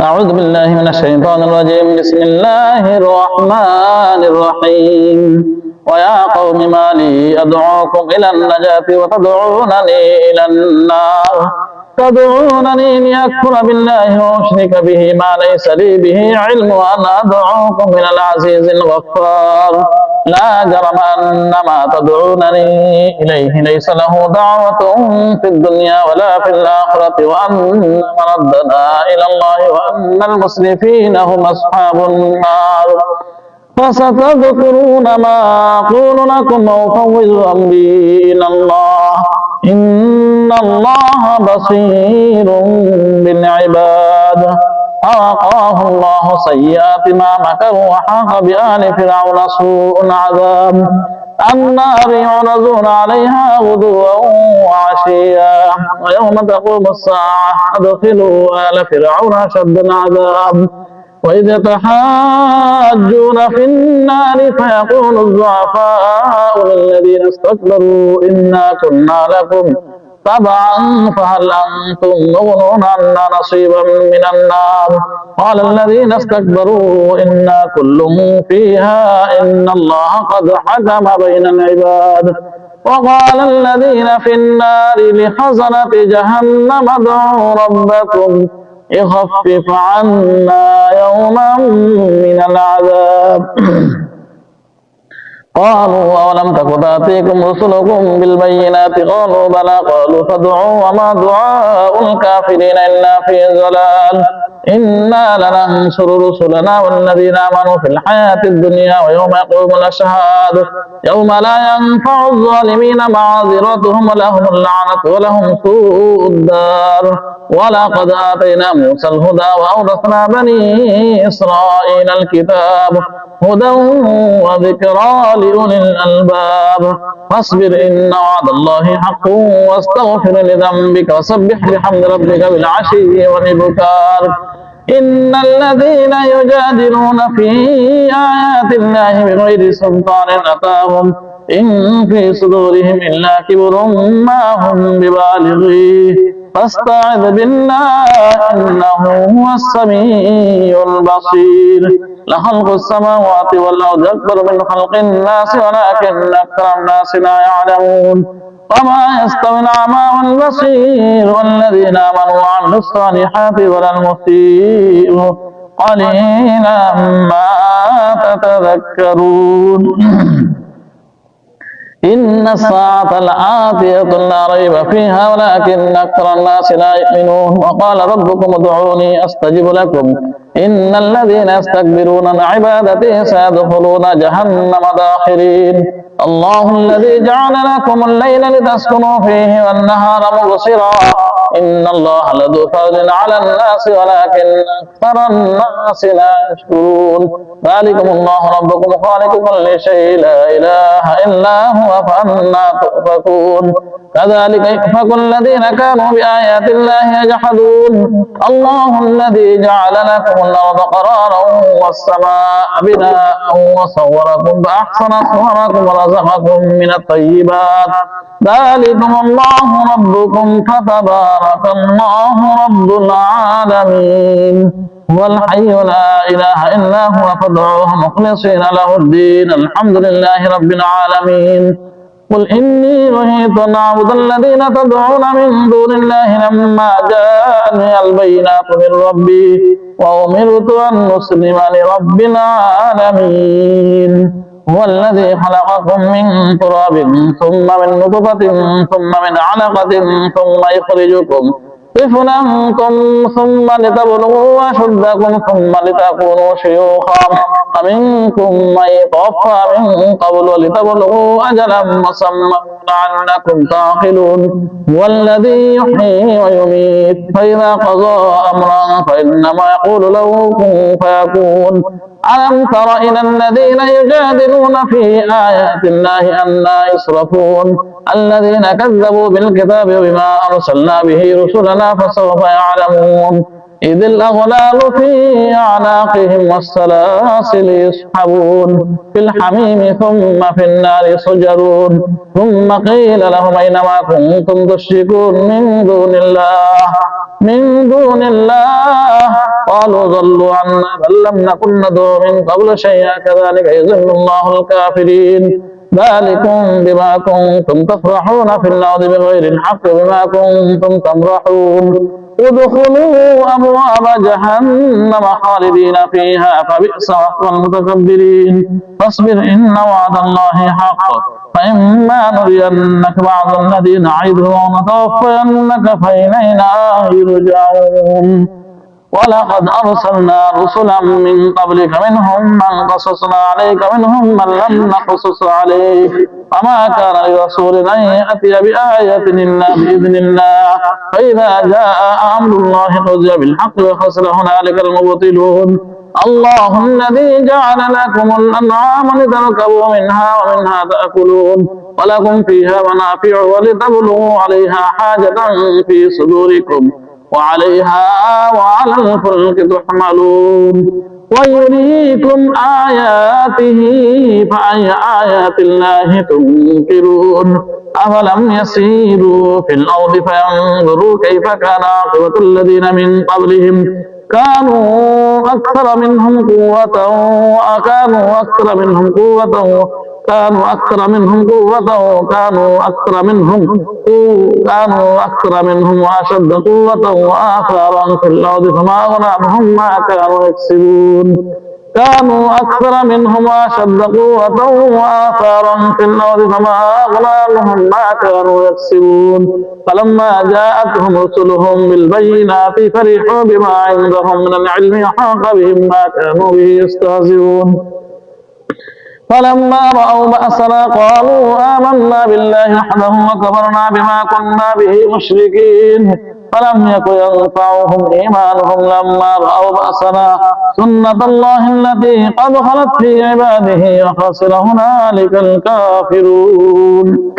أعوذ بالله من الشيطان الرجيم. بسم الله الرحمن الرحيم. ويا قوم ما لي أدعوكم إلى النجاة وتدعونني إلى النار تدعونني لأكفر بالله وأشرك به ما ليس لي به علم وأن أدعوكم إلى العزيز الغفار. لا جرم أن ما تدعونني إليه ليس له دعوة في الدنيا ولا في الآخرة وأن مردنا إلى الله وأن المسرفين هم أصحاب النار. فستذكرون ما أقول لكم وأفوض أمري إلى الله إن الله بصير بالعباد. فوقاه الله سيئات ما مكروا وحاق بآل فرعون سوء العذاب. النار يعرضون عليها غدوا وعشيا ويوم تقوم الساعة أدخلوا آل فرعون أشد العذاب. وإذ يتحاجون في النار فيقول الضعفاء للذين استكبروا إنا كنا لكم تبعا فهل أنتم مغنون عنا نصيبا من النار. قال الذين استكبروا إنا كل فيها إن الله قد حكم بين العباد. وقال الذين في النار لخزنة جهنم ادعوا ربكم يخفف عنا يوما من العذاب. قالوا أولم تك تأتيكم رسلكم بالبينات قالوا بلى قالوا فادعوا وما دعاء الكافرين إلا في ضلال. إنا لننصر رسلنا والذين آمنوا في الحياة الدنيا ويوم يقوم الأشهاد يوم لا ينفع الظالمين معذرتهم ولهم اللعنة ولهم سوء الدار. ولقد آتينا موسى الهدى وأورثنا بني إسرائيل الكتاب هدى وذكرى لأولي الألباب. فاصبر إن وعد الله حق واستغفر لذنبك وسبح بحمد ربك بالعشي والإبكار. إن الذين يجادلون في آيات الله بغير سلطان أتاهم إن في صدورهم إلا كبر ما هم ببالغيه فاستعذ بالله إنه هو السميع البصير. لخلق السماوات والأرض أكبر من خلق الناس ولكن أكثر الناس لا يعلمون. وما يستوي الأعمى والبصير والذين آمنوا وعملوا الصالحات ولا المسيء قليلا ما تتذكرون. إن الساعة لآتية لا ريب فيها ولكن أكثر الناس لا يؤمنون. وقال ربكم ادعوني أستجب لكم إن الذين يستكبرون عن عبادتي سيدخلون جهنم داخرين. الله الذي جعل لكم الليل لتسكنوا فيه والنهار مبصرا إن الله لذو فضل على الناس ولكن أكثر الناس لا يشكرون. ذلكم الله ربكم خالق كل شيء لا إله إلا هو فأنا تؤفكون. كذلك يؤفك الذين كانوا بآيات الله يجحدون. الله الذي جعل لكم الأرض قرارا والسماء بناء وصوركم فأحسن صوركم ورزقكم من الطيبات. ذلكم الله ربكم فتبارك الله رب العالمين. هو الحي لا إله إلا هو فادعوه مخلصين له الدين الحمد لله رب العالمين. قل إني نهيت أن أعبد الذين تدعون من دون الله لما جاءني البينات من ربي وأمرت أن أسلم لرب العالمين. هو الذي خلقكم من تراب ثم من نطفة ثم من علقة ثم يخرجكم طفلا ثم لتبلغوا أشدكم ثم لتكونوا شيوخا ومنكم من يتوفى من قبل ولتبلغوا أجلا مسمى لعلكم تعقلون. هو الذي يحيي ويميت فإذا قضى أمرا فإنما يقول له كن فيكون. ألم تر إلى الذين يجادلون في آيات الله أنى يصرفون الذين كذبوا بالكتاب وبما أرسلنا به رسلنا فسوف يعلمون. إذ الأغلال في أعناقهم والسلاسل يسحبون في الحميم ثم في النار يسجرون. ثم قيل لهم أينما كنتم تشركون من دون الله قالوا ضلوا عنا بل لم نكن ندعو من قبل شيئا كذلك يضل الله الكافرين ذلكم بما كنتم تفرحون في الأرض بغير الحق بما كنتم تمرحون ادخلوا أبواب جهنم خالدين فيها فبئس مثوى المتكبرين فاصبر إن وعد الله حق فإما نرينك بعض الذي نعدهم أو نتوفينك فإلينا يرجعون ولقد أرسلنا رسلا من قبلك منهم من قصصنا عليك ومنهم من لم نقصص عليك وما كان لرسول أن يأتي بآية إلا بإذن الله فإذا جاء أمر الله قضي بالحق وخسر هنالك المبطلون الله الذي جعل لكم الأنعام لتركبوا منها ومنها تأكلون ولكم فيها منافع ولتبلغوا عليها حاجة في صدوركم وعليها وعلى الفلك تحملون ويريكم آياته فأي آيات الله تنكرون أفلم يسيروا في الأرض فينظروا كيف كان عاقبة الذين من قبلهم كانوا أكثر منهم قوة كانوا أكثر منهم وأشد قوة وآثارا في الأرض فما أغنى عنهم ما كانوا يكسبون فلما جاءتهم رسلهم بالبينات فرحوا بما عندهم من العلم وحاق بهم ما كانوا به يستهزئون فلما رأوا بأسنا قالوا آمنا بالله وحده وكفرنا بما كنا به مشركين فلم يكن ينفعهم إيمانهم لما رأوا بأسنا سنة الله التي قد خلت في عباده وخسر هنالك الكافرون